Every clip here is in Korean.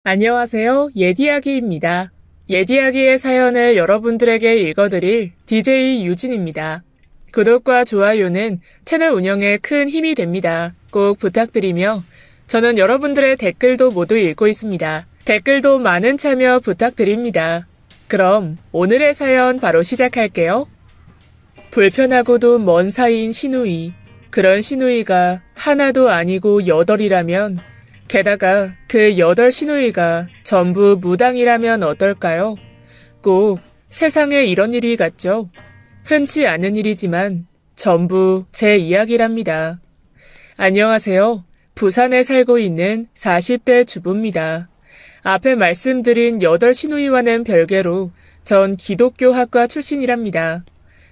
안녕하세요. 예디야기입니다. 예디야기의 사연을 여러분들에게 읽어드릴 DJ 유진입니다. 구독과 좋아요는 채널 운영에 큰 힘이 됩니다. 꼭 부탁드리며 저는 여러분들의 댓글도 모두 읽고 있습니다. 댓글도 많은 참여 부탁드립니다. 그럼 오늘의 사연 바로 시작할게요. 불편하고도 먼 사이인 시누이. 그런 시누이가 하나도 아니고 8이라면 게다가 그 8 시누이가 전부 무당이라면 어떨까요? 꼭 세상에 이런 일이 같죠? 흔치 않은 일이지만 전부 제 이야기랍니다. 안녕하세요. 부산에 살고 있는 40대 주부입니다. 앞에 말씀드린 8 시누이와는 별개로 전 기독교 학과 출신이랍니다.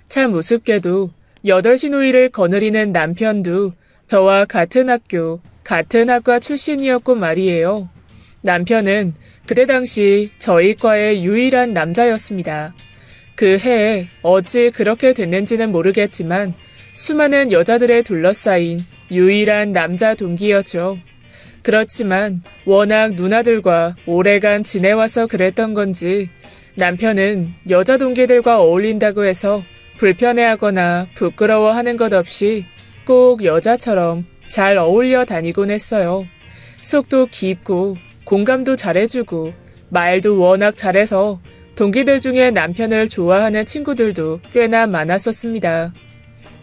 참 우습게도 8 시누이를 거느리는 남편도 저와 같은 학교, 같은 학과 출신이었고 말이에요. 남편은 그때 당시 저희 과의 유일한 남자였습니다. 그 해에 어찌 그렇게 됐는지는 모르겠지만 수많은 여자들에 둘러싸인 유일한 남자 동기였죠. 그렇지만 워낙 누나들과 오래간 지내와서 그랬던 건지 남편은 여자 동기들과 어울린다고 해서 불편해하거나 부끄러워하는 것 없이 꼭 여자처럼 잘 어울려 다니곤 했어요. 속도 깊고 공감도 잘해주고 말도 워낙 잘해서 동기들 중에 남편을 좋아하는 친구들도 꽤나 많았었습니다.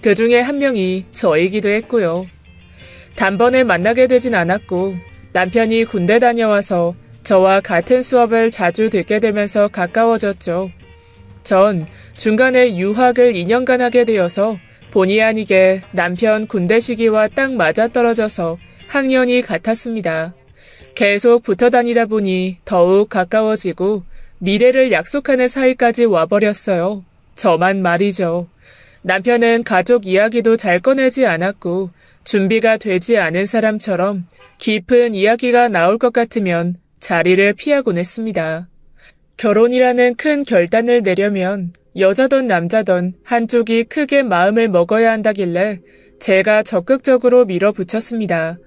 그 중에 한 명이 저이기도 했고요. 단번에 만나게 되진 않았고 남편이 군대 다녀와서 저와 같은 수업을 자주 듣게 되면서 가까워졌죠. 전 중간에 유학을 2년간 하게 되어서 본의 아니게 남편 군대 시기와 딱 맞아떨어져서 학년이 같았습니다. 계속 붙어 다니다 보니 더욱 가까워지고 미래를 약속하는 사이까지 와버렸어요. 저만 말이죠. 남편은 가족 이야기도 잘 꺼내지 않았고 준비가 되지 않은 사람처럼 깊은 이야기가 나올 것 같으면 자리를 피하곤 했습니다. 결혼이라는 큰 결단을 내려면 여자든 남자든 한쪽이 크게 마음을 먹어야 한다길래 제가 적극적으로 밀어붙였습니다.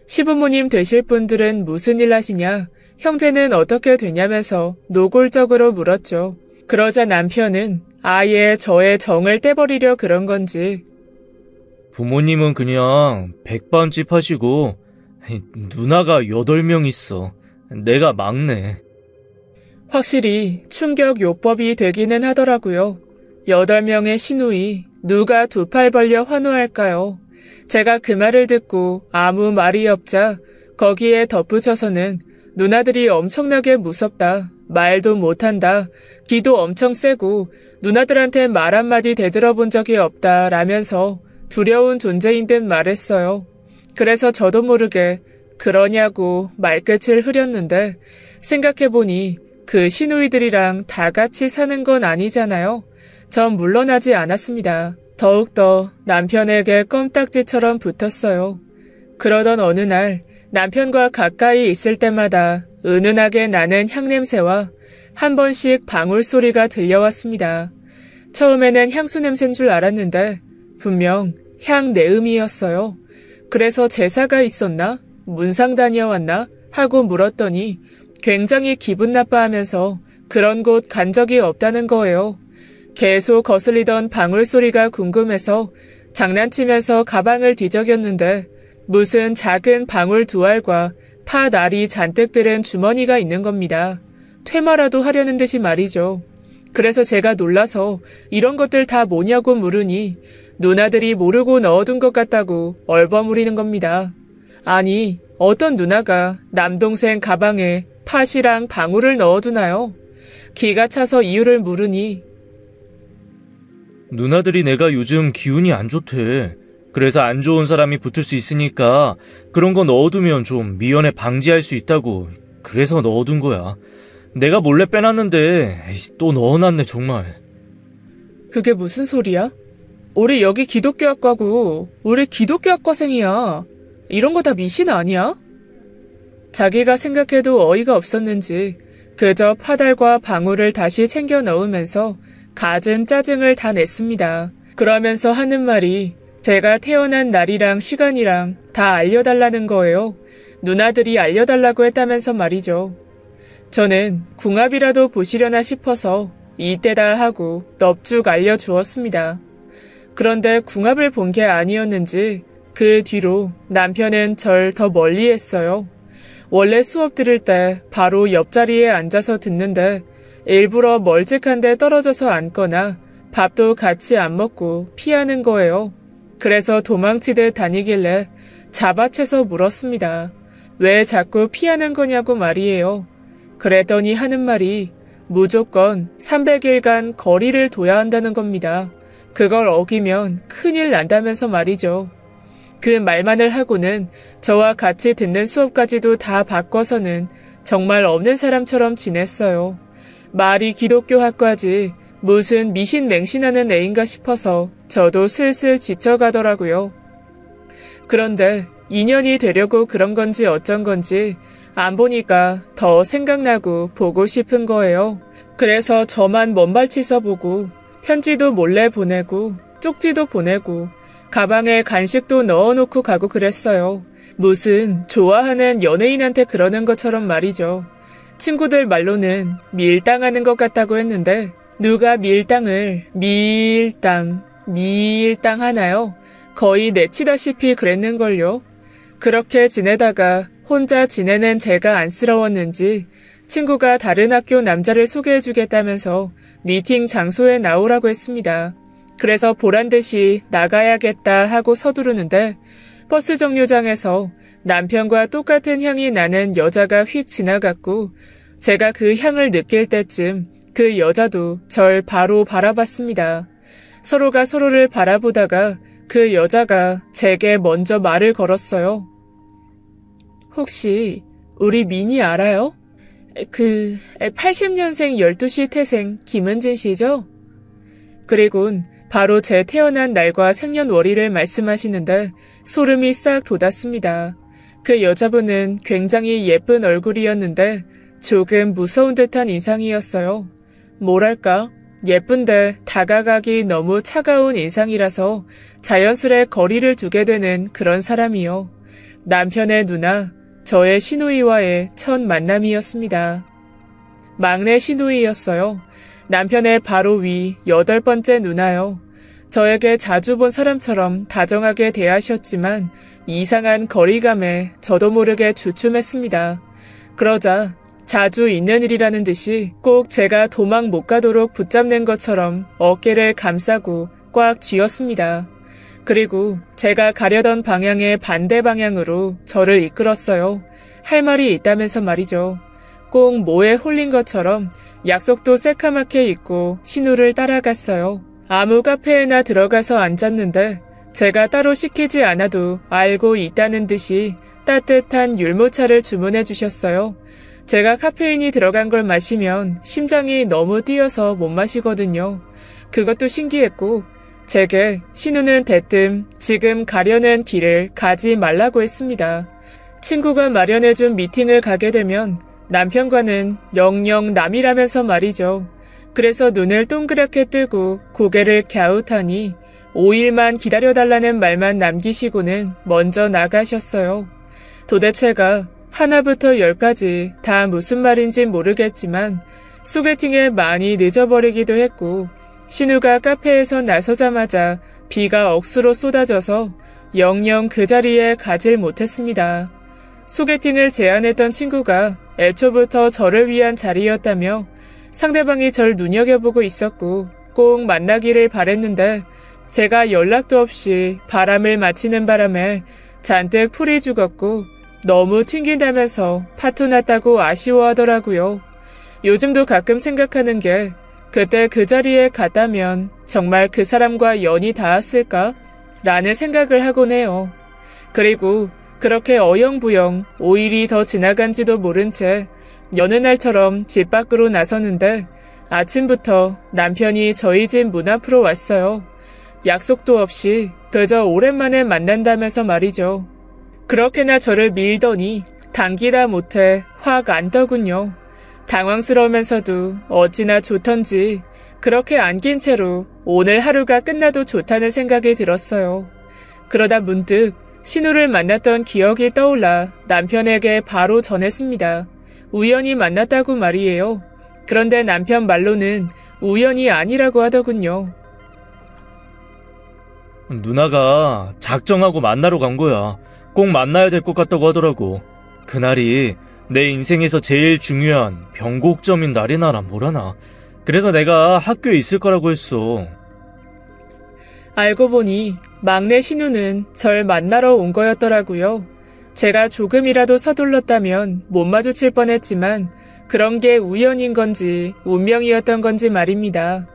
시부모님 되실 분들은 무슨 일 하시냐? 형제는 어떻게 되냐면서 노골적으로 물었죠. 그러자 남편은 아예 저의 정을 떼버리려 그런 건지 부모님은 그냥 백반집 하시고 누나가 8명 있어. 내가 막내. 확실히 충격 요법이 되기는 하더라고요. 8명의 시누이, 누가 두 팔 벌려 환호할까요? 제가 그 말을 듣고 아무 말이 없자 거기에 덧붙여서는 누나들이 엄청나게 무섭다, 말도 못한다, 기도 엄청 세고 누나들한테 말 한마디 되들어본 적이 없다 라면서 두려운 존재인 듯 말했어요. 그래서 저도 모르게 그러냐고 말끝을 흐렸는데 생각해보니 그 시누이들이랑 다 같이 사는 건 아니잖아요. 전 물러나지 않았습니다. 더욱더 남편에게 껌딱지처럼 붙었어요. 그러던 어느 날 남편과 가까이 있을 때마다 은은하게 나는 향냄새와 한 번씩 방울소리가 들려왔습니다. 처음에는 향수 냄새인 줄 알았는데 분명 향내음이었어요. 그래서 제사가 있었나? 문상 다녀왔나? 하고 물었더니 굉장히 기분 나빠하면서 그런 곳 간 적이 없다는 거예요. 계속 거슬리던 방울소리가 궁금해서 장난치면서 가방을 뒤적였는데 무슨 작은 방울 2알과 파날이 잔뜩 들은 주머니가 있는 겁니다. 퇴마라도 하려는 듯이 말이죠. 그래서 제가 놀라서 이런 것들 다 뭐냐고 물으니 누나들이 모르고 넣어둔 것 같다고 얼버무리는 겁니다. 아니, 어떤 누나가 남동생 가방에 팥이랑 방울을 넣어두나요? 기가 차서 이유를 물으니 누나들이 내가 요즘 기운이 안 좋대. 그래서 안 좋은 사람이 붙을 수 있으니까 그런 거 넣어두면 좀 미연에 방지할 수 있다고. 그래서 넣어둔 거야. 내가 몰래 빼놨는데 또 넣어놨네 정말. 그게 무슨 소리야? 우리 여기 기독교학과고 우리 기독교학과생이야. 이런 거 다 미신 아니야? 자기가 생각해도 어이가 없었는지 그저 파달과 방울을 다시 챙겨 넣으면서 갖은 짜증을 다 냈습니다. 그러면서 하는 말이 제가 태어난 날이랑 시간이랑 다 알려달라는 거예요. 누나들이 알려달라고 했다면서 말이죠. 저는 궁합이라도 보시려나 싶어서 이때다 하고 넙죽 알려주었습니다. 그런데 궁합을 본 게 아니었는지 그 뒤로 남편은 절 더 멀리 했어요. 원래 수업 들을 때 바로 옆자리에 앉아서 듣는데 일부러 멀찍한 데 떨어져서 앉거나 밥도 같이 안 먹고 피하는 거예요. 그래서 도망치듯 다니길래 잡아채서 물었습니다. 왜 자꾸 피하는 거냐고 말이에요. 그랬더니 하는 말이 무조건 300일간 거리를 둬야 한다는 겁니다. 그걸 어기면 큰일 난다면서 말이죠. 그 말만을 하고는 저와 같이 듣는 수업까지도 다 바꿔서는 정말 없는 사람처럼 지냈어요. 말이 기독교학과지 무슨 미신맹신하는 애인가 싶어서 저도 슬슬 지쳐가더라고요. 그런데 2년이 되려고 그런 건지 어쩐 건지 안 보니까 더 생각나고 보고 싶은 거예요. 그래서 저만 먼발치 서보고 편지도 몰래 보내고 쪽지도 보내고 가방에 간식도 넣어놓고 가고 그랬어요. 무슨 좋아하는 연예인한테 그러는 것처럼 말이죠. 친구들 말로는 밀당하는 것 같다고 했는데 누가 밀당을 밀당하나요? 거의 내치다시피 그랬는걸요. 그렇게 지내다가 혼자 지내는 제가 안쓰러웠는지 친구가 다른 학교 남자를 소개해주겠다면서 미팅 장소에 나오라고 했습니다. 그래서 보란듯이 나가야겠다 하고 서두르는데 버스 정류장에서 남편과 똑같은 향이 나는 여자가 휙 지나갔고 제가 그 향을 느낄 때쯤 그 여자도 절 바로 바라봤습니다. 서로가 서로를 바라보다가 그 여자가 제게 먼저 말을 걸었어요. 혹시 우리 미니 알아요? 80년생 12시 태생 김은진 씨죠? 그리곤 바로 제 태어난 날과 생년월일을 말씀하시는데 소름이 싹 돋았습니다. 그 여자분은 굉장히 예쁜 얼굴이었는데 조금 무서운 듯한 인상이었어요. 뭐랄까, 예쁜데 다가가기 너무 차가운 인상이라서 자연스레 거리를 두게 되는 그런 사람이요. 남편의 누나, 저의 시누이와의 첫 만남이었습니다. 막내 시누이였어요. 남편의 바로 위 8번째 누나요. 저에게 자주 본 사람처럼 다정하게 대하셨지만 이상한 거리감에 저도 모르게 주춤했습니다. 그러자 자주 있는 일이라는 듯이 꼭 제가 도망 못 가도록 붙잡는 것처럼 어깨를 감싸고 꽉 쥐었습니다. 그리고 제가 가려던 방향의 반대 방향으로 저를 이끌었어요. 할 말이 있다면서 말이죠. 꼭 뭐에 홀린 것처럼 약속도 새카맣게 잊고 신우를 따라갔어요. 아무 카페에나 들어가서 앉았는데 제가 따로 시키지 않아도 알고 있다는 듯이 따뜻한 율무차를 주문해 주셨어요. 제가 카페인이 들어간 걸 마시면 심장이 너무 뛰어서 못 마시거든요. 그것도 신기했고 제게 신우는 대뜸 지금 가려는 길을 가지 말라고 했습니다. 친구가 마련해준 미팅을 가게 되면 남편과는 영영 남이라면서 말이죠. 그래서 눈을 동그랗게 뜨고 고개를 갸웃하니 5일만 기다려달라는 말만 남기시고는 먼저 나가셨어요. 도대체가 하나부터 10까지 다 무슨 말인지 모르겠지만 소개팅에 많이 늦어버리기도 했고 신우가 카페에서 나서자마자 비가 억수로 쏟아져서 영영 그 자리에 가질 못했습니다. 소개팅을 제안했던 친구가 애초부터 저를 위한 자리였다며 상대방이 절 눈여겨보고 있었고 꼭 만나기를 바랬는데 제가 연락도 없이 바람을 맞히는 바람에 잔뜩 풀이 죽었고 너무 튕긴다면서 파토 났다고 아쉬워하더라고요. 요즘도 가끔 생각하는 게 그때 그 자리에 갔다면 정말 그 사람과 연이 닿았을까? 라는 생각을 하곤 해요. 그리고 그렇게 어영부영 5일이 더 지나간지도 모른 채 여느 날처럼 집 밖으로 나서는데 아침부터 남편이 저희 집 문 앞으로 왔어요. 약속도 없이 그저 오랜만에 만난다면서 말이죠. 그렇게나 저를 밀더니 당기다 못해 확 안더군요. 당황스러우면서도 어찌나 좋던지 그렇게 안긴 채로 오늘 하루가 끝나도 좋다는 생각이 들었어요. 그러다 문득 신우를 만났던 기억이 떠올라 남편에게 바로 전했습니다. 우연히 만났다고 말이에요. 그런데 남편 말로는 우연이 아니라고 하더군요. 누나가 작정하고 만나러 간 거야. 꼭 만나야 될 것 같다고 하더라고. 그날이 내 인생에서 제일 중요한 변곡점인 날이나라 뭐라나. 그래서 내가 학교에 있을 거라고 했어. 알고 보니 막내 신우는 절 만나러 온 거였더라고요. 제가 조금이라도 서둘렀다면 못 마주칠 뻔했지만 그런 게 우연인 건지 운명이었던 건지 말입니다.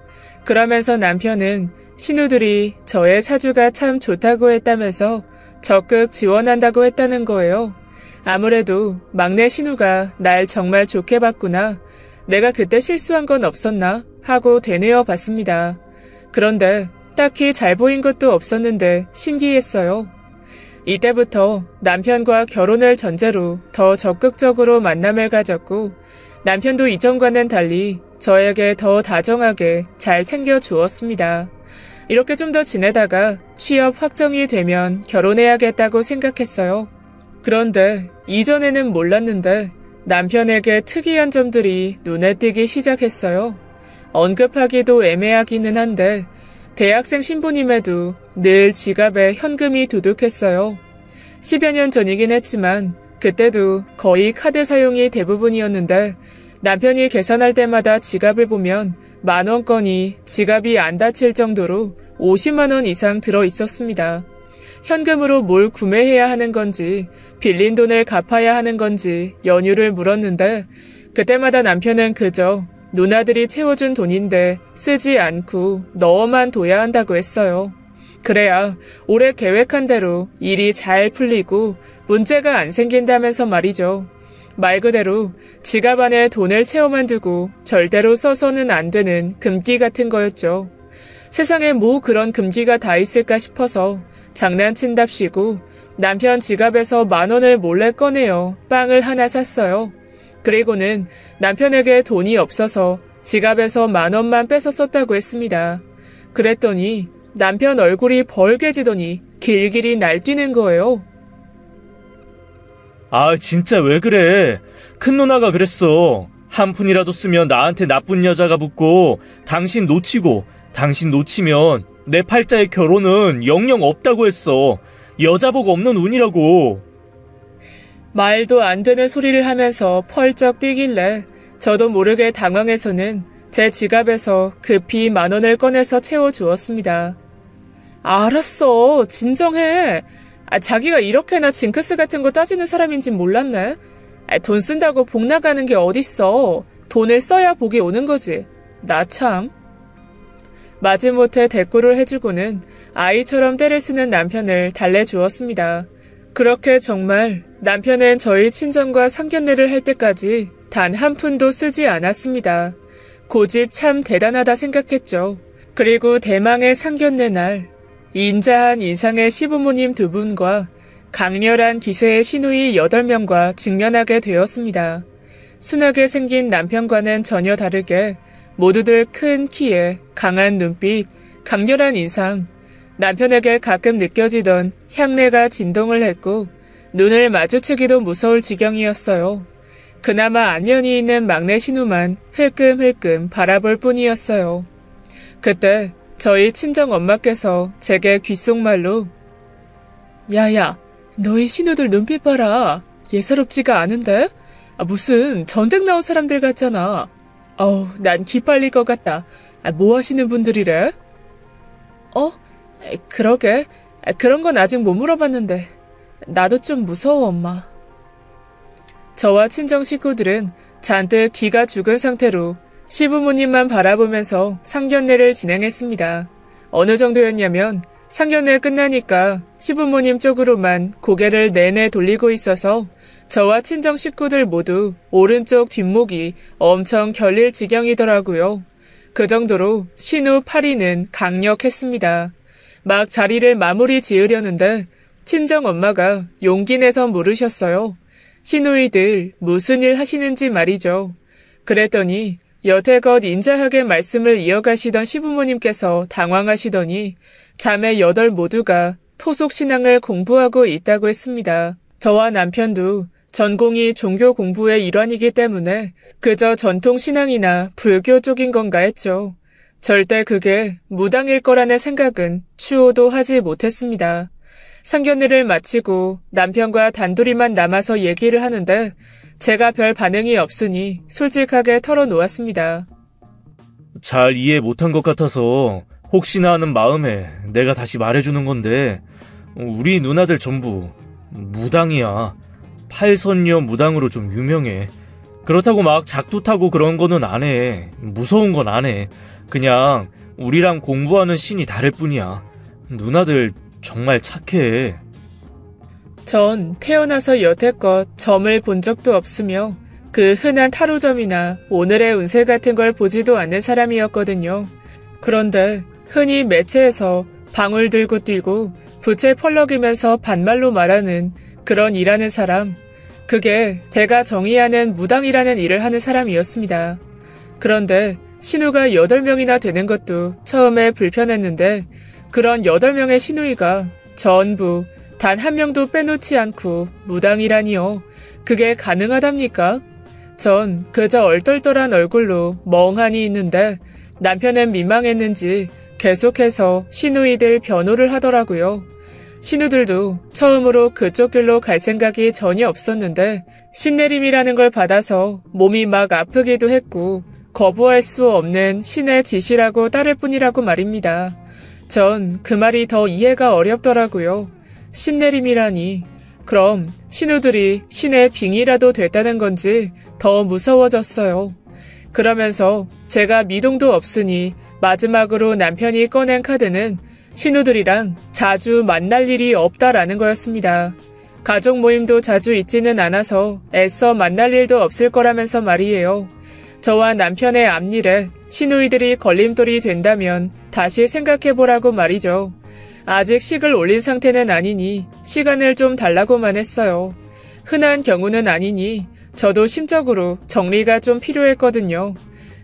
그러면서 남편은 신우들이 저의 사주가 참 좋다고 했다면서 적극 지원한다고 했다는 거예요. 아무래도 막내 신우가 날 정말 좋게 봤구나. 내가 그때 실수한 건 없었나? 하고 되뇌어 봤습니다. 그런데 딱히 잘 보인 것도 없었는데 신기했어요. 이때부터 남편과 결혼을 전제로 더 적극적으로 만남을 가졌고 남편도 이전과는 달리 저에게 더 다정하게 잘 챙겨주었습니다. 이렇게 좀 더 지내다가 취업 확정이 되면 결혼해야겠다고 생각했어요. 그런데 이전에는 몰랐는데 남편에게 특이한 점들이 눈에 띄기 시작했어요. 언급하기도 애매하기는 한데 대학생 신부님에도 늘 지갑에 현금이 두둑했어요. 10여 년 전이긴 했지만 그때도 거의 카드 사용이 대부분이었는데 남편이 계산할 때마다 지갑을 보면 만원권이 지갑이 안 닫힐 정도로 50만 원 이상 들어 있었습니다. 현금으로 뭘 구매해야 하는 건지 빌린 돈을 갚아야 하는 건지 연유를 물었는데 그때마다 남편은 그저 누나들이 채워준 돈인데 쓰지 않고 넣어만 둬야 한다고 했어요. 그래야 올해 계획한 대로 일이 잘 풀리고 문제가 안 생긴다면서 말이죠. 말 그대로 지갑 안에 돈을 채워만 두고 절대로 써서는 안 되는 금기 같은 거였죠. 세상에 뭐 그런 금기가 다 있을까 싶어서 장난친답시고 남편 지갑에서 10,000원을 몰래 꺼내어 빵을 하나 샀어요. 그리고는 남편에게 돈이 없어서 지갑에서 10,000원만 빼서 썼다고 했습니다. 그랬더니 남편 얼굴이 벌개지더니 길길이 날뛰는 거예요. 아, 진짜 왜 그래? 큰 누나가 그랬어. 한 푼이라도 쓰면 나한테 나쁜 여자가 붙고 당신 놓치고 당신 놓치면 내 팔자의 결혼은 영영 없다고 했어. 여자복 없는 운이라고. 말도 안 되는 소리를 하면서 펄쩍 뛰길래 저도 모르게 당황해서는 제 지갑에서 급히 10,000원을 꺼내서 채워주었습니다. 알았어. 진정해. 자기가 이렇게나 징크스 같은 거 따지는 사람인진 몰랐네. 돈 쓴다고 복 나가는 게 어딨어. 돈을 써야 복이 오는 거지. 나 참. 마지못해 대꾸를 해주고는 아이처럼 때를 쓰는 남편을 달래주었습니다. 그렇게 정말 남편은 저희 친정과 상견례를 할 때까지 단 한 푼도 쓰지 않았습니다. 고집 참 대단하다 생각했죠. 그리고 대망의 상견례 날 인자한 인상의 시부모님 2분과 강렬한 기세의 시누이 8명과 직면하게 되었습니다. 순하게 생긴 남편과는 전혀 다르게 모두들 큰 키에 강한 눈빛, 강렬한 인상, 남편에게 가끔 느껴지던 향내가 진동을 했고 눈을 마주치기도 무서울 지경이었어요. 그나마 안면이 있는 막내 신우만 흘끔흘끔 바라볼 뿐이었어요. 그때 저희 친정엄마께서 제게 귓속말로 야야, 너희 신우들 눈빛 봐라. 예사롭지가 않은데? 무슨 전쟁 나온 사람들 같잖아. 난 기빨릴 것 같다. 뭐 하시는 분들이래? 그러게. 그런 건 아직 못 물어봤는데 나도 좀 무서워, 엄마. 저와 친정 식구들은 잔뜩 기가 죽은 상태로 시부모님만 바라보면서 상견례를 진행했습니다. 어느 정도였냐면 상견례 끝나니까 시부모님 쪽으로만 고개를 내내 돌리고 있어서 저와 친정 식구들 모두 오른쪽 뒷목이 엄청 결릴 지경이더라고요. 그 정도로 신우 파리는 강력했습니다. 막 자리를 마무리 지으려는데 친정 엄마가 용기 내서 물으셨어요. 시누이들 무슨 일 하시는지 말이죠. 그랬더니 여태껏 인자하게 말씀을 이어가시던 시부모님께서 당황하시더니 자매 8 모두가 토속 신앙을 공부하고 있다고 했습니다. 저와 남편도 전공이 종교 공부의 일환이기 때문에 그저 전통 신앙이나 불교 쪽인 건가 했죠. 절대 그게 무당일 거라는 생각은 추호도 하지 못했습니다. 상견례를 마치고 남편과 단둘이만 남아서 얘기를 하는데 제가 별 반응이 없으니 솔직하게 털어놓았습니다. 잘 이해 못한 것 같아서 혹시나 하는 마음에 내가 다시 말해주는 건데 우리 누나들 전부 무당이야. 팔선녀 무당으로 좀 유명해. 그렇다고 막 작두 타고 그런 거는 안 해. 무서운 건 안 해. 그냥 우리랑 공부하는 신이 다를 뿐이야. 누나들 정말 착해. 전 태어나서 여태껏 점을 본 적도 없으며 그 흔한 타로점이나 오늘의 운세 같은 걸 보지도 않는 사람이었거든요. 그런데 흔히 매체에서 방울 들고 뛰고 부채 펄럭이면서 반말로 말하는 그런 일하는 사람, 그게 제가 정의하는 무당이라는 일을 하는 사람이었습니다. 그런데 신우가 8명이나 되는 것도 처음에 불편했는데 그런 8명의 신우이가 전부 단 한 명도 빼놓지 않고 무당이라니요. 그게 가능하답니까? 전 그저 얼떨떨한 얼굴로 멍하니 있는데 남편은 민망했는지 계속해서 신우이들 변호를 하더라고요. 신우들도 처음으로 그쪽 길로 갈 생각이 전혀 없었는데 신내림이라는 걸 받아서 몸이 막 아프기도 했고 거부할 수 없는 신의 지시라고 따를 뿐이라고 말입니다. 전 그 말이 더 이해가 어렵더라고요. 신내림이라니. 그럼 신우들이 신의 빙의라도 됐다는 건지 더 무서워졌어요. 그러면서 제가 미동도 없으니 마지막으로 남편이 꺼낸 카드는 신우들이랑 자주 만날 일이 없다라는 거였습니다. 가족 모임도 자주 있지는 않아서 애써 만날 일도 없을 거라면서 말이에요. 저와 남편의 앞일에 신우이들이 걸림돌이 된다면 다시 생각해보라고 말이죠. 아직 식을 올린 상태는 아니니 시간을 좀 달라고만 했어요. 흔한 경우는 아니니 저도 심적으로 정리가 좀 필요했거든요.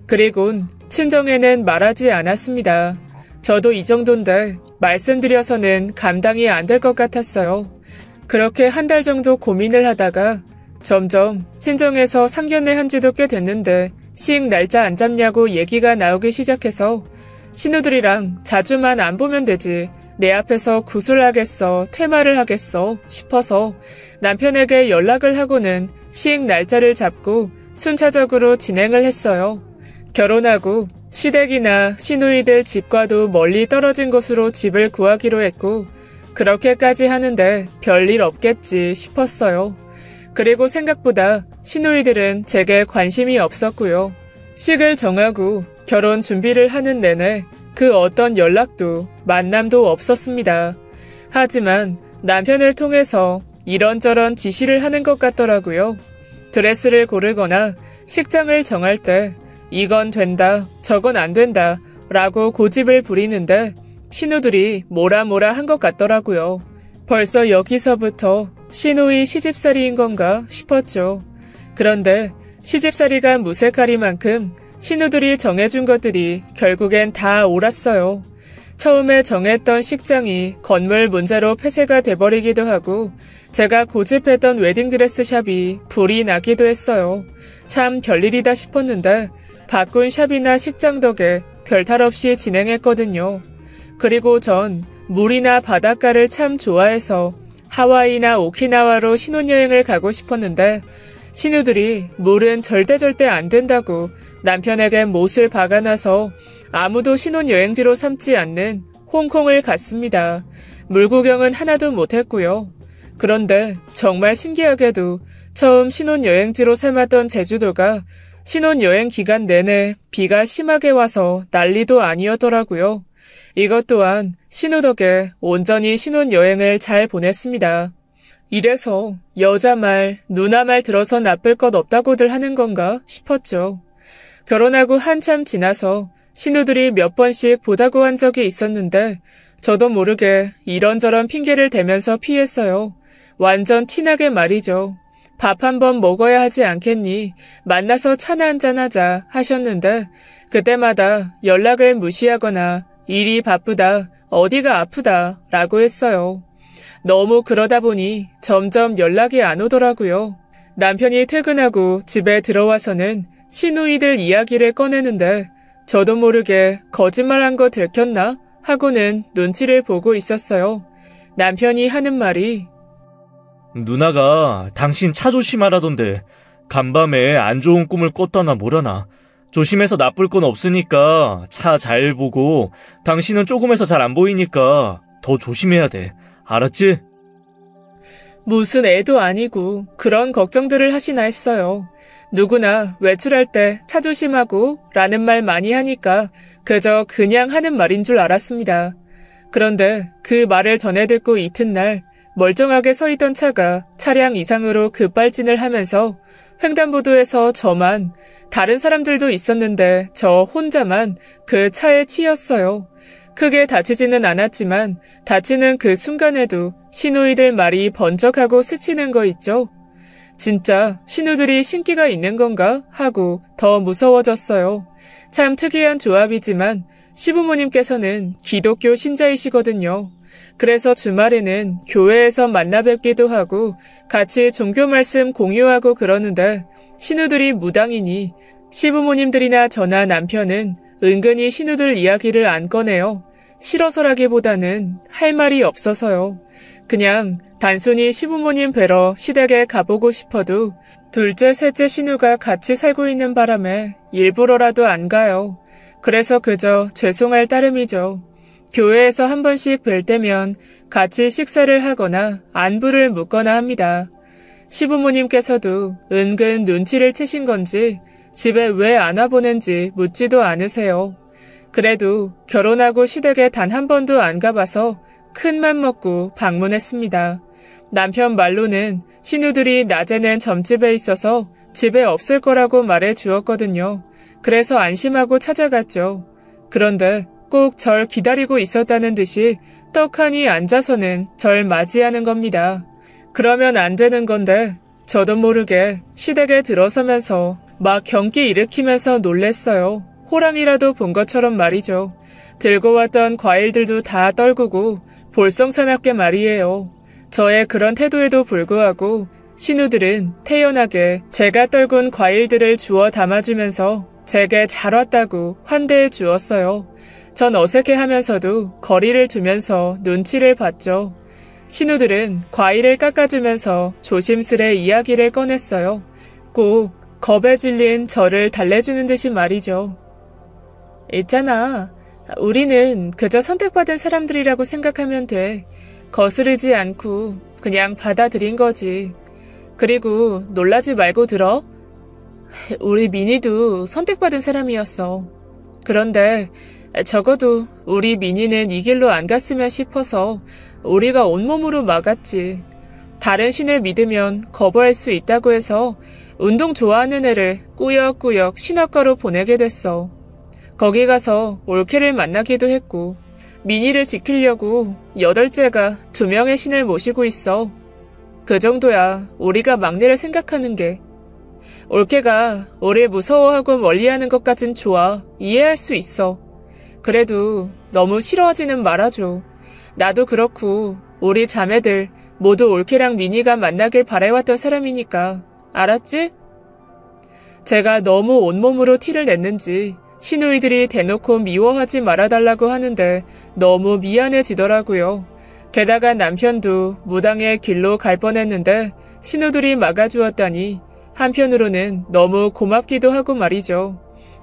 그리곤 친정에는 말하지 않았습니다. 저도 이 정도인데 말씀드려서는 감당이 안 될 것 같았어요. 그렇게 한 달 정도 고민을 하다가 점점 친정에서 상견례 한 지도 꽤 됐는데 식 날짜 안 잡냐고 얘기가 나오기 시작해서 신우들이랑 자주만 안 보면 되지 내 앞에서 구슬하겠어, 퇴마를 하겠어 싶어서 남편에게 연락을 하고는 식 날짜를 잡고 순차적으로 진행을 했어요. 결혼하고 시댁이나 신우이들 집과도 멀리 떨어진 곳으로 집을 구하기로 했고 그렇게까지 하는데 별일 없겠지 싶었어요. 그리고 생각보다 신우이들은 제게 관심이 없었고요. 식을 정하고 결혼 준비를 하는 내내 그 어떤 연락도 만남도 없었습니다. 하지만 남편을 통해서 이런저런 지시를 하는 것 같더라고요. 드레스를 고르거나 식장을 정할 때 이건 된다, 저건 안 된다 라고 고집을 부리는데 신우들이 뭐라 한 것 같더라고요. 벌써 여기서부터 신우이 시집살이인 건가 싶었죠. 그런데 시집살이가 무색하리만큼 신우들이 정해준 것들이 결국엔 다 옳았어요. 처음에 정했던 식장이 건물 문제로 폐쇄가 돼버리기도 하고 제가 고집했던 웨딩드레스 샵이 불이 나기도 했어요. 참 별일이다 싶었는데 바꾼 샵이나 식장 덕에 별탈 없이 진행했거든요. 그리고 전 물이나 바닷가를 참 좋아해서 하와이나 오키나와로 신혼여행을 가고 싶었는데 신우들이 물은 절대 안 된다고 남편에게 못을 박아놔서 아무도 신혼여행지로 삼지 않는 홍콩을 갔습니다. 물 구경은 하나도 못했고요. 그런데 정말 신기하게도 처음 신혼여행지로 삼았던 제주도가 신혼여행 기간 내내 비가 심하게 와서 난리도 아니었더라고요. 이것 또한 신우 덕에 온전히 신혼여행을 잘 보냈습니다. 이래서 여자 말, 누나 말 들어서 나쁠 것 없다고들 하는 건가 싶었죠. 결혼하고 한참 지나서 신우들이 몇 번씩 보자고 한 적이 있었는데 저도 모르게 이런저런 핑계를 대면서 피했어요. 완전 티나게 말이죠. 밥 한 번 먹어야 하지 않겠니? 만나서 차나 한잔 하자 하셨는데 그때마다 연락을 무시하거나 일이 바쁘다, 어디가 아프다 라고 했어요. 너무 그러다 보니 점점 연락이 안 오더라고요. 남편이 퇴근하고 집에 들어와서는 시누이들 이야기를 꺼내는데 저도 모르게 거짓말한 거 들켰나 하고는 눈치를 보고 있었어요. 남편이 하는 말이 누나가 당신 차 조심하라던데 간밤에 안 좋은 꿈을 꿨다나 뭐라나. 조심해서 나쁠 건 없으니까 차 잘 보고 당신은 조금해서 잘 안 보이니까 더 조심해야 돼. 알았지? 무슨 애도 아니고 그런 걱정들을 하시나 했어요. 누구나 외출할 때 차 조심하고 라는 말 많이 하니까 그저 그냥 하는 말인 줄 알았습니다. 그런데 그 말을 전해 듣고 이튿날 멀쩡하게 서 있던 차가 차량 이상으로 급발진을 하면서 횡단보도에서 저만, 다른 사람들도 있었는데 저 혼자만 그 차에 치였어요. 크게 다치지는 않았지만 다치는 그 순간에도 신우이들 말이 번쩍하고 스치는 거 있죠. 진짜 신우들이 신기가 있는 건가 하고 더 무서워졌어요. 참 특이한 조합이지만 시부모님께서는 기독교 신자이시거든요. 그래서 주말에는 교회에서 만나 뵙기도 하고 같이 종교 말씀 공유하고 그러는데 신우들이 무당이니 시부모님들이나 저나 남편은 은근히 신우들 이야기를 안 꺼내요. 싫어서라기보다는 할 말이 없어서요. 그냥 단순히 시부모님 뵈러 시댁에 가보고 싶어도 둘째, 셋째 신우가 같이 살고 있는 바람에 일부러라도 안 가요. 그래서 그저 죄송할 따름이죠. 교회에서 한 번씩 뵐 때면 같이 식사를 하거나 안부를 묻거나 합니다. 시부모님께서도 은근 눈치를 채신 건지 집에 왜 안 와보는지 묻지도 않으세요. 그래도 결혼하고 시댁에 단 한 번도 안 가봐서 큰 맘 먹고 방문했습니다. 남편 말로는 신우들이 낮에는 점집에 있어서 집에 없을 거라고 말해 주었거든요. 그래서 안심하고 찾아갔죠. 그런데 꼭 절 기다리고 있었다는 듯이 떡하니 앉아서는 절 맞이하는 겁니다. 그러면 안 되는 건데 저도 모르게 시댁에 들어서면서 막 경기 일으키면서 놀랬어요. 호랑이라도 본 것처럼 말이죠. 들고 왔던 과일들도 다 떨구고 볼썽사납게 말이에요. 저의 그런 태도에도 불구하고 신우들은 태연하게 제가 떨군 과일들을 주워 담아주면서 제게 잘 왔다고 환대해 주었어요. 전 어색해하면서도 거리를 두면서 눈치를 봤죠. 신우들은 과일을 깎아주면서 조심스레 이야기를 꺼냈어요. 꼭 겁에 질린 저를 달래주는 듯이 말이죠. 있잖아. 우리는 그저 선택받은 사람들이라고 생각하면 돼. 거스르지 않고 그냥 받아들인 거지. 그리고 놀라지 말고 들어. 우리 민희도 선택받은 사람이었어. 그런데 적어도 우리 민희는 이 길로 안 갔으면 싶어서 우리가 온몸으로 막았지. 다른 신을 믿으면 거부할 수 있다고 해서 운동 좋아하는 애를 꾸역꾸역 신학과로 보내게 됐어. 거기 가서 올케를 만나기도 했고 민희를 지키려고 8째가 2명의 신을 모시고 있어. 그 정도야 우리가 막내를 생각하는 게. 올케가 우릴 무서워하고 멀리하는 것까진 좋아. 이해할 수 있어. 그래도 너무 싫어하지는 말아줘. 나도 그렇고 우리 자매들 모두 올케랑 민희가 만나길 바래왔던 사람이니까. 알았지? 제가 너무 온몸으로 티를 냈는지 시누이들이 대놓고 미워하지 말아달라고 하는데 너무 미안해지더라고요. 게다가 남편도 무당의 길로 갈 뻔했는데 신우들이 막아주었다니 한편으로는 너무 고맙기도 하고 말이죠.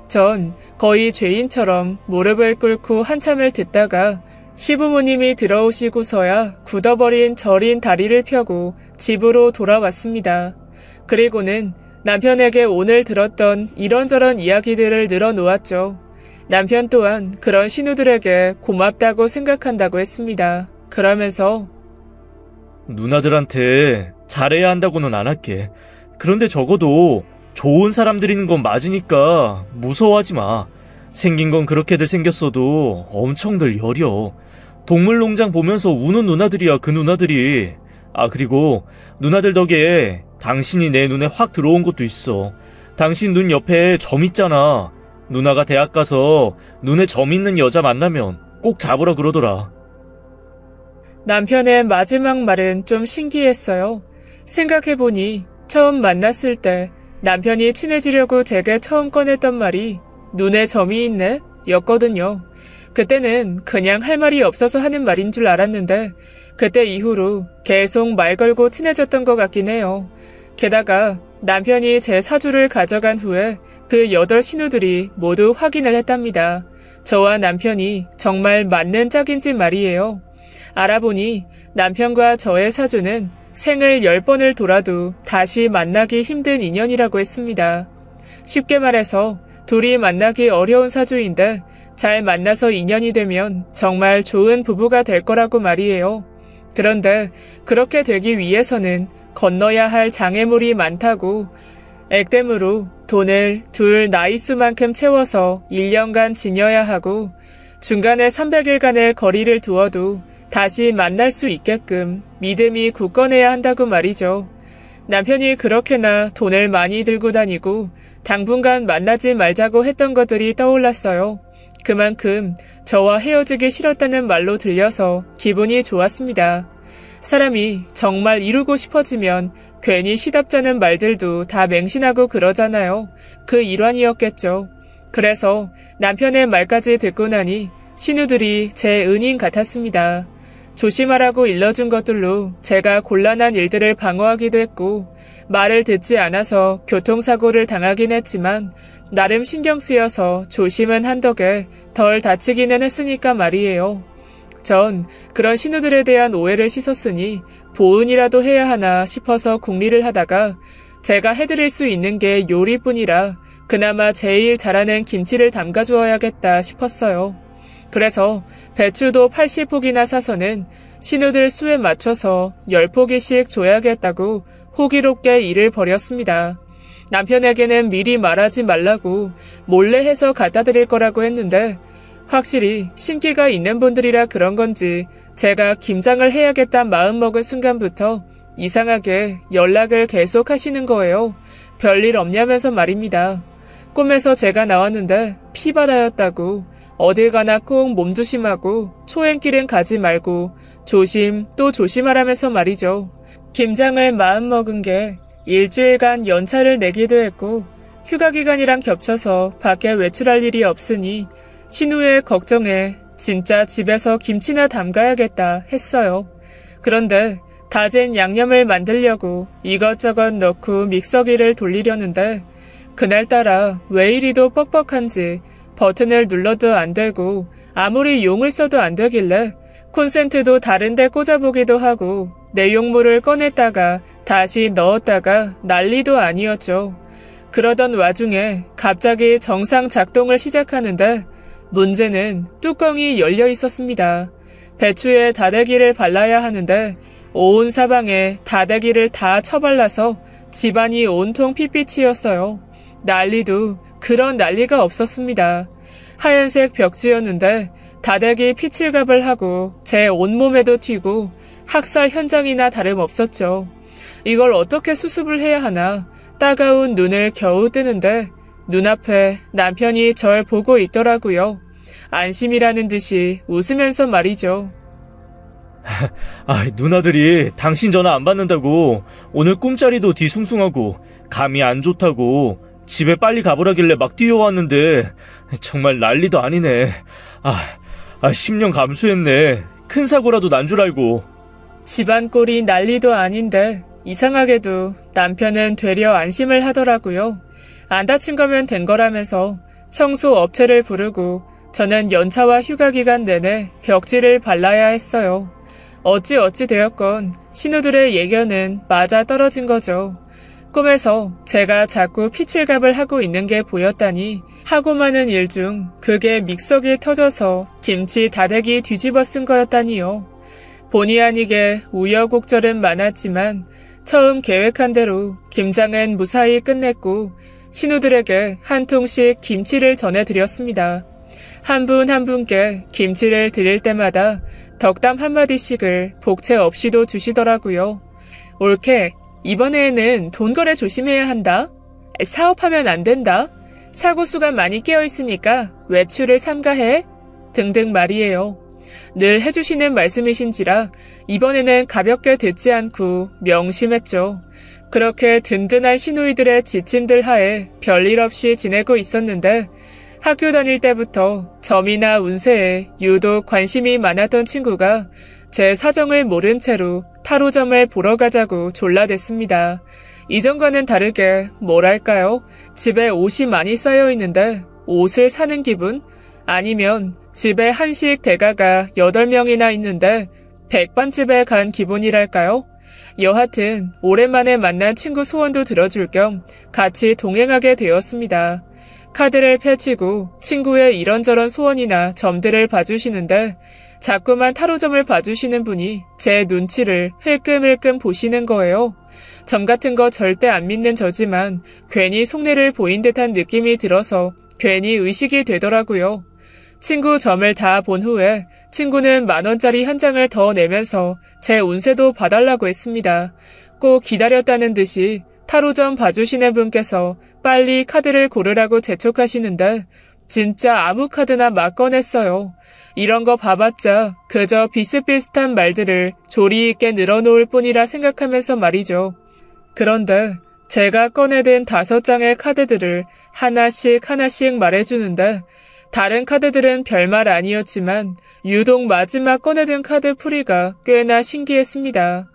전 거의 죄인처럼 무릎을 꿇고 한참을 듣다가 시부모님이 들어오시고서야 굳어버린 저린 다리를 펴고 집으로 돌아왔습니다. 그리고는 남편에게 오늘 들었던 이런저런 이야기들을 늘어놓았죠. 남편 또한 그런 신우들에게 고맙다고 생각한다고 했습니다. 그러면서 누나들한테 잘해야 한다고는 안 할게. 그런데 적어도 좋은 사람들인 건 맞으니까 무서워하지 마. 생긴 건 그렇게들 생겼어도 엄청들 여려. 동물농장 보면서 우는 누나들이야, 그 누나들이. 아, 그리고 누나들 덕에 당신이 내 눈에 확 들어온 것도 있어. 당신 눈 옆에 점 있잖아. 누나가 대학 가서 눈에 점 있는 여자 만나면 꼭 잡으라 그러더라. 남편의 마지막 말은 좀 신기했어요. 생각해보니 처음 만났을 때 남편이 친해지려고 제게 처음 꺼냈던 말이 눈에 점이 있네? 였거든요. 그때는 그냥 할 말이 없어서 하는 말인 줄 알았는데 그때 이후로 계속 말 걸고 친해졌던 것 같긴 해요. 게다가 남편이 제 사주를 가져간 후에 그 8신우들이 모두 확인을 했답니다. 저와 남편이 정말 맞는 짝인지 말이에요. 알아보니 남편과 저의 사주는 생을 10번을 돌아도 다시 만나기 힘든 인연이라고 했습니다. 쉽게 말해서 둘이 만나기 어려운 사주인데 잘 만나서 인연이 되면 정말 좋은 부부가 될 거라고 말이에요. 그런데 그렇게 되기 위해서는 건너야 할 장애물이 많다고 액땜으로 돈을 둘 나이수만큼 채워서 1년간 지녀야 하고 중간에 300일간의 거리를 두어도 다시 만날 수 있게끔 믿음이 굳건해야 한다고 말이죠. 남편이 그렇게나 돈을 많이 들고 다니고 당분간 만나지 말자고 했던 것들이 떠올랐어요. 그만큼 저와 헤어지기 싫었다는 말로 들려서 기분이 좋았습니다. 사람이 정말 이루고 싶어지면 괜히 시답잖은 말들도 다 맹신하고 그러잖아요. 그 일환이었겠죠. 그래서 남편의 말까지 듣고 나니 신우들이 제 은인 같았습니다. 조심하라고 일러준 것들로 제가 곤란한 일들을 방어하기도 했고 말을 듣지 않아서 교통사고를 당하긴 했지만 나름 신경 쓰여서 조심은 한 덕에 덜 다치기는 했으니까 말이에요. 전 그런 신우들에 대한 오해를 씻었으니 보은이라도 해야 하나 싶어서 궁리를 하다가 제가 해드릴 수 있는 게 요리뿐이라 그나마 제일 잘하는 김치를 담가주어야겠다 싶었어요. 그래서 배추도 80포기나 사서는 신우들 수에 맞춰서 10포기씩 줘야겠다고 호기롭게 일을 벌였습니다. 남편에게는 미리 말하지 말라고 몰래 해서 갖다 드릴 거라고 했는데 확실히 신기가 있는 분들이라 그런 건지 제가 김장을 해야겠다는 마음먹은 순간부터 이상하게 연락을 계속 하시는 거예요. 별일 없냐면서 말입니다. 꿈에서 제가 나왔는데 피바다였다고 어딜 가나 꼭 몸조심하고 초행길은 가지 말고 조심 또 조심하라면서 말이죠. 김장을 마음먹은 게 일주일간 연차를 내기도 했고 휴가 기간이랑 겹쳐서 밖에 외출할 일이 없으니 신우의 걱정에 진짜 집에서 김치나 담가야겠다 했어요. 그런데 다진 양념을 만들려고 이것저것 넣고 믹서기를 돌리려는데 그날따라 왜 이리도 뻑뻑한지 버튼을 눌러도 안 되고 아무리 용을 써도 안 되길래 콘센트도 다른 데 꽂아보기도 하고 내용물을 꺼냈다가 다시 넣었다가 난리도 아니었죠. 그러던 와중에 갑자기 정상 작동을 시작하는데 문제는 뚜껑이 열려 있었습니다. 배추에 다대기를 발라야 하는데 온 사방에 다대기를 다 쳐발라서 집안이 온통 핏빛이었어요. 난리도 그런 난리가 없었습니다. 하얀색 벽지였는데 다대기 피칠갑을 하고 제 온몸에도 튀고 학살 현장이나 다름없었죠. 이걸 어떻게 수습을 해야 하나 따가운 눈을 겨우 뜨는데 눈앞에 남편이 절 보고 있더라고요. 안심이라는 듯이 웃으면서 말이죠. 누나들이 당신 전화 안 받는다고 오늘 꿈자리도 뒤숭숭하고 감이 안 좋다고 집에 빨리 가보라길래 막 뛰어왔는데 정말 난리도 아니네. 10년 감수했네. 큰 사고라도 난 줄 알고. 집안 꼴이 난리도 아닌데 이상하게도 남편은 되려 안심을 하더라고요. 안 다친 거면 된 거라면서 청소 업체를 부르고 저는 연차와 휴가 기간 내내 벽지를 발라야 했어요. 어찌 되었건 신우들의 예견은 맞아 떨어진 거죠. 꿈에서 제가 자꾸 피칠갑을 하고 있는 게 보였다니 하고 많은 일 중 그게 믹서기에 터져서 김치 다대기 뒤집어 쓴 거였다니요. 본의 아니게 우여곡절은 많았지만 처음 계획한 대로 김장은 무사히 끝냈고 신우들에게 한 통씩 김치를 전해드렸습니다. 한 분 한 분께 김치를 드릴 때마다 덕담 한마디씩을 복채 없이도 주시더라고요. 옳게 이번에는 돈 거래 조심해야 한다. 사업하면 안 된다. 사고수가 많이 깨어있으니까 외출을 삼가해. 등등 말이에요. 늘 해주시는 말씀이신지라 이번에는 가볍게 듣지 않고 명심했죠. 그렇게 든든한 시누이들의 지침들 하에 별일 없이 지내고 있었는데 학교 다닐 때부터 점이나 운세에 유독 관심이 많았던 친구가 제 사정을 모른 채로 타로점을 보러 가자고 졸라댔습니다. 이전과는 다르게 뭐랄까요? 집에 옷이 많이 쌓여 있는데 옷을 사는 기분? 아니면 집에 한식 대가가 8명이나 있는데 백반집에 간 기분이랄까요? 여하튼 오랜만에 만난 친구 소원도 들어줄 겸 같이 동행하게 되었습니다. 카드를 펼치고 친구의 이런저런 소원이나 점들을 봐주시는데 자꾸만 타로점을 봐주시는 분이 제 눈치를 흘끔흘끔 보시는 거예요. 점 같은 거 절대 안 믿는 저지만 괜히 속내를 보인 듯한 느낌이 들어서 괜히 의식이 되더라고요. 친구 점을 다 본 후에 친구는 10,000원짜리 한 장을 더 내면서 제 운세도 봐달라고 했습니다. 꼭 기다렸다는 듯이 타로점 봐주시는 분께서 빨리 카드를 고르라고 재촉하시는데 진짜 아무 카드나 막 꺼냈어요. 이런 거 봐봤자 그저 비슷비슷한 말들을 조리 있게 늘어놓을 뿐이라 생각하면서 말이죠. 그런데 제가 꺼내든 5장의 카드들을 하나씩 말해주는데 다른 카드들은 별말 아니었지만 유독 마지막 꺼내든 카드 풀이가 꽤나 신기했습니다.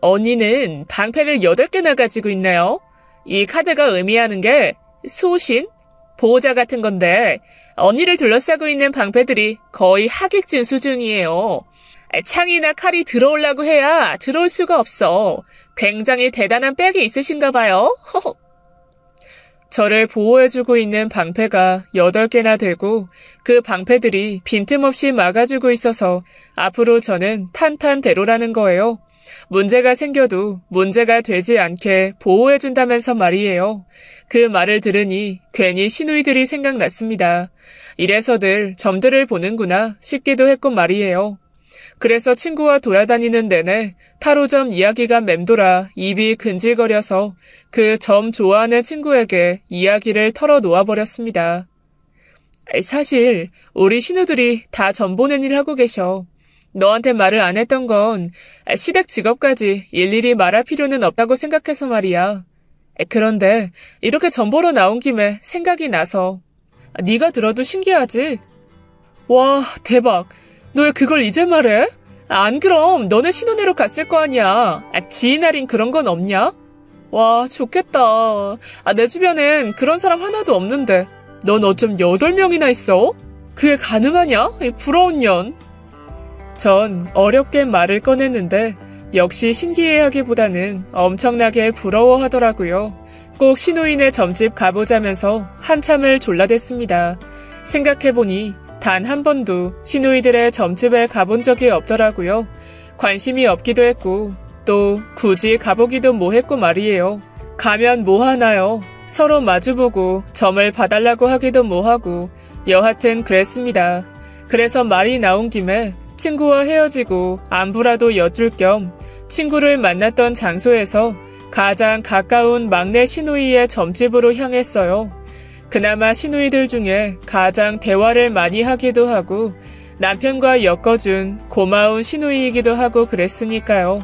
언니는 방패를 8개나 가지고 있네요. 이 카드가 의미하는 게 수호신? 보호자 같은 건데 언니를 둘러싸고 있는 방패들이 거의 하객진 수준이에요. 창이나 칼이 들어오려고 해야 들어올 수가 없어. 굉장히 대단한 백이 있으신가 봐요. 저를 보호해주고 있는 방패가 8개나 되고 그 방패들이 빈틈없이 막아주고 있어서 앞으로 저는 탄탄대로라는 거예요. 문제가 생겨도 문제가 되지 않게 보호해준다면서 말이에요. 그 말을 들으니 괜히 시누이들이 생각났습니다. 이래서들 점들을 보는구나 싶기도 했고 말이에요. 그래서 친구와 돌아다니는 내내 타로점 이야기가 맴돌아 입이 근질거려서 그 점 좋아하는 친구에게 이야기를 털어놓아버렸습니다. 사실 우리 신우들이 다 점 보는 일 하고 계셔. 너한테 말을 안 했던 건 시댁 직업까지 일일이 말할 필요는 없다고 생각해서 말이야. 그런데 이렇게 점 보러 나온 김에 생각이 나서. 네가 들어도 신기하지? 와, 대박. 너 왜 그걸 이제 말해? 안 그럼 너네 신혼회로 갔을 거 아니야. 지인 할인 그런 건 없냐? 와, 좋겠다. 내 주변엔 그런 사람 하나도 없는데 넌 어쩜 8명이나 있어? 그게 가능하냐? 부러운 년. 전 어렵게 말을 꺼냈는데 역시 신기해하기보다는 엄청나게 부러워하더라고요. 꼭 신우인의 점집 가보자면서 한참을 졸라댔습니다. 생각해보니 단 한 번도 시누이들의 점집에 가본 적이 없더라고요. 관심이 없기도 했고 또 굳이 가보기도 뭐했고 말이에요. 가면 뭐하나요? 서로 마주보고 점을 봐달라고 하기도 뭐하고 여하튼 그랬습니다. 그래서 말이 나온 김에 친구와 헤어지고 안부라도 여쭐 겸 친구를 만났던 장소에서 가장 가까운 막내 시누이의 점집으로 향했어요. 그나마 시누이들 중에 가장 대화를 많이 하기도 하고 남편과 엮어준 고마운 시누이이기도 하고 그랬으니까요.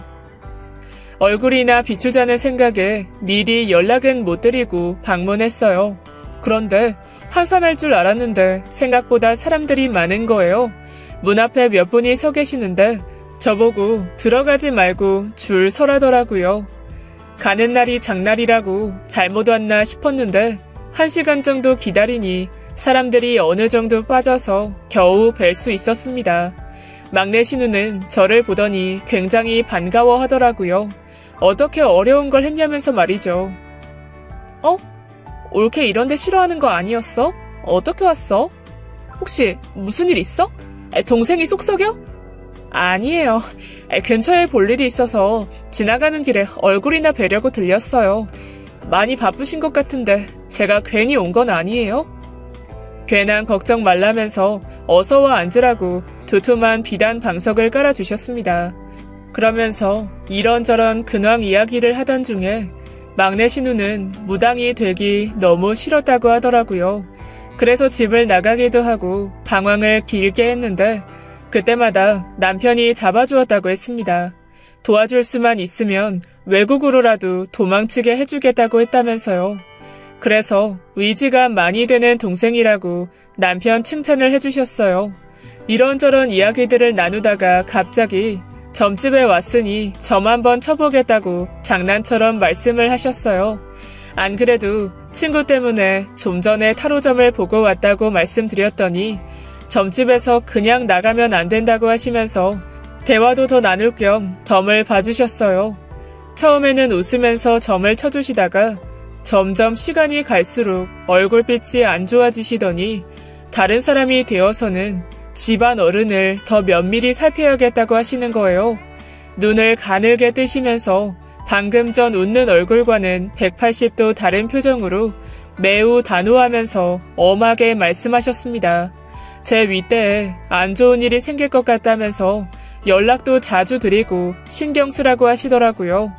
얼굴이나 비추자는 생각에 미리 연락은 못 드리고 방문했어요. 그런데 한산할 줄 알았는데 생각보다 사람들이 많은 거예요. 문 앞에 몇 분이 서 계시는데 저보고 들어가지 말고 줄 서라더라고요. 가는 날이 장날이라고 잘못 왔나 싶었는데 1시간 정도 기다리니 사람들이 어느 정도 빠져서 겨우 뵐 수 있었습니다. 막내 신우는 저를 보더니 굉장히 반가워하더라고요. 어떻게 어려운 걸 했냐면서 말이죠. 올케 이런데 싫어하는 거 아니었어? 어떻게 왔어? 혹시 무슨 일 있어? 동생이 속 썩여? 아니에요. 근처에 볼 일이 있어서 지나가는 길에 얼굴이나 뵈려고 들렸어요. 많이 바쁘신 것 같은데 제가 괜히 온 건 아니에요? 괜한 걱정 말라면서 어서와 앉으라고 두툼한 비단 방석을 깔아주셨습니다. 그러면서 이런저런 근황 이야기를 하던 중에 막내 신우는 무당이 되기 너무 싫었다고 하더라고요. 그래서 집을 나가기도 하고 방황을 길게 했는데 그때마다 남편이 잡아주었다고 했습니다. 도와줄 수만 있으면 외국으로라도 도망치게 해주겠다고 했다면서요. 그래서 의지가 많이 되는 동생이라고 남편 칭찬을 해주셨어요. 이런저런 이야기들을 나누다가 갑자기 점집에 왔으니 점 한번 쳐보겠다고 장난처럼 말씀을 하셨어요. 안 그래도 친구 때문에 좀 전에 타로점을 보고 왔다고 말씀드렸더니 점집에서 그냥 나가면 안 된다고 하시면서 대화도 더 나눌 겸 점을 봐주셨어요. 처음에는 웃으면서 점을 쳐주시다가 점점 시간이 갈수록 얼굴빛이 안 좋아지시더니 다른 사람이 되어서는 집안 어른을 더 면밀히 살펴야겠다고 하시는 거예요. 눈을 가늘게 뜨시면서 방금 전 웃는 얼굴과는 180도 다른 표정으로 매우 단호하면서 엄하게 말씀하셨습니다. 제 윗대에 안 좋은 일이 생길 것 같다면서 연락도 자주 드리고 신경 쓰라고 하시더라고요.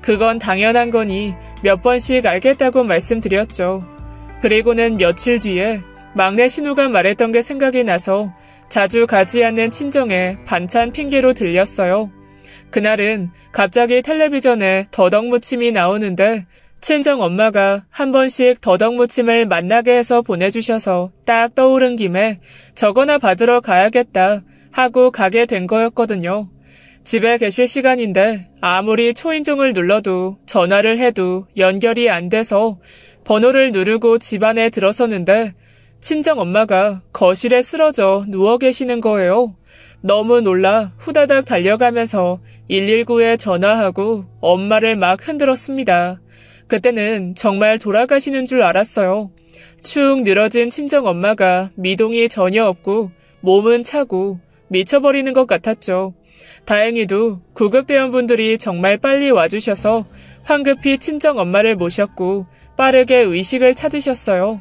그건 당연한 거니 몇 번씩 알겠다고 말씀드렸죠. 그리고는 며칠 뒤에 막내 신우가 말했던 게 생각이 나서 자주 가지 않는 친정에 반찬 핑계로 들렸어요. 그날은 갑자기 텔레비전에 더덕무침이 나오는데 친정 엄마가 한 번씩 더덕무침을 만나게 해서 보내주셔서 딱 떠오른 김에 저거나 받으러 가야겠다 하고 가게 된 거였거든요. 집에 계실 시간인데 아무리 초인종을 눌러도 전화를 해도 연결이 안 돼서 번호를 누르고 집 안에 들어서는데 친정 엄마가 거실에 쓰러져 누워 계시는 거예요. 너무 놀라 후다닥 달려가면서 119에 전화하고 엄마를 막 흔들었습니다. 그때는 정말 돌아가시는 줄 알았어요. 축 늘어진 친정 엄마가 미동이 전혀 없고 몸은 차고 미쳐버리는 것 같았죠. 다행히도 구급대원분들이 정말 빨리 와주셔서 황급히 친정 엄마를 모셨고 빠르게 의식을 찾으셨어요.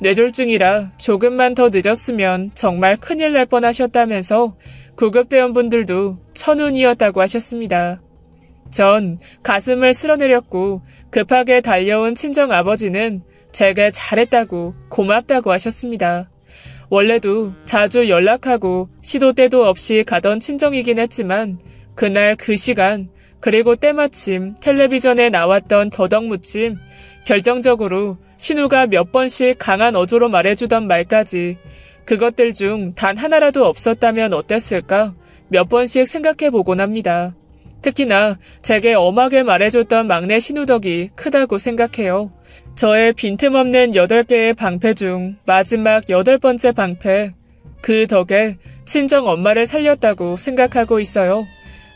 뇌졸중이라 조금만 더 늦었으면 정말 큰일 날 뻔하셨다면서 구급대원분들도 천운이었다고 하셨습니다. 전 가슴을 쓸어내렸고 급하게 달려온 친정아버지는 제게 잘했다고 고맙다고 하셨습니다. 원래도 자주 연락하고 시도 때도 없이 가던 친정이긴 했지만 그날 그 시간 그리고 때마침 텔레비전에 나왔던 더덕무침 결정적으로 신우가 몇 번씩 강한 어조로 말해주던 말까지 그것들 중 단 하나라도 없었다면 어땠을까 몇 번씩 생각해보곤 합니다. 특히나 제게 엄하게 말해줬던 막내 신우덕이 크다고 생각해요. 저의 빈틈없는 8개의 방패 중 마지막 8번째 방패, 그 덕에 친정 엄마를 살렸다고 생각하고 있어요.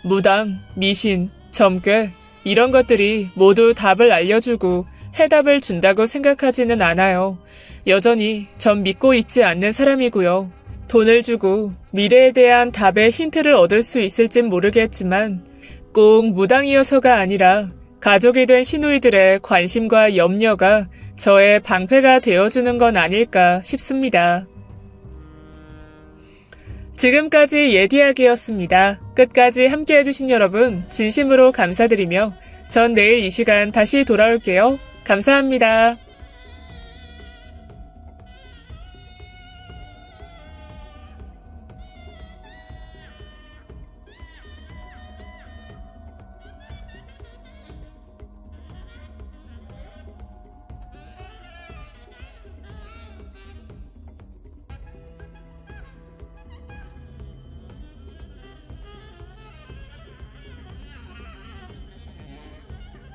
무당, 미신, 점괘 이런 것들이 모두 답을 알려주고 해답을 준다고 생각하지는 않아요. 여전히 전 믿고 있지 않는 사람이고요. 돈을 주고 미래에 대한 답의 힌트를 얻을 수 있을진 모르겠지만 꼭 무당이어서가 아니라 가족이 된 시누이들의 관심과 염려가 저의 방패가 되어주는 건 아닐까 싶습니다. 지금까지 예디하기였습니다. 끝까지 함께해주신 여러분 진심으로 감사드리며 전 내일 이 시간 다시 돌아올게요. 감사합니다.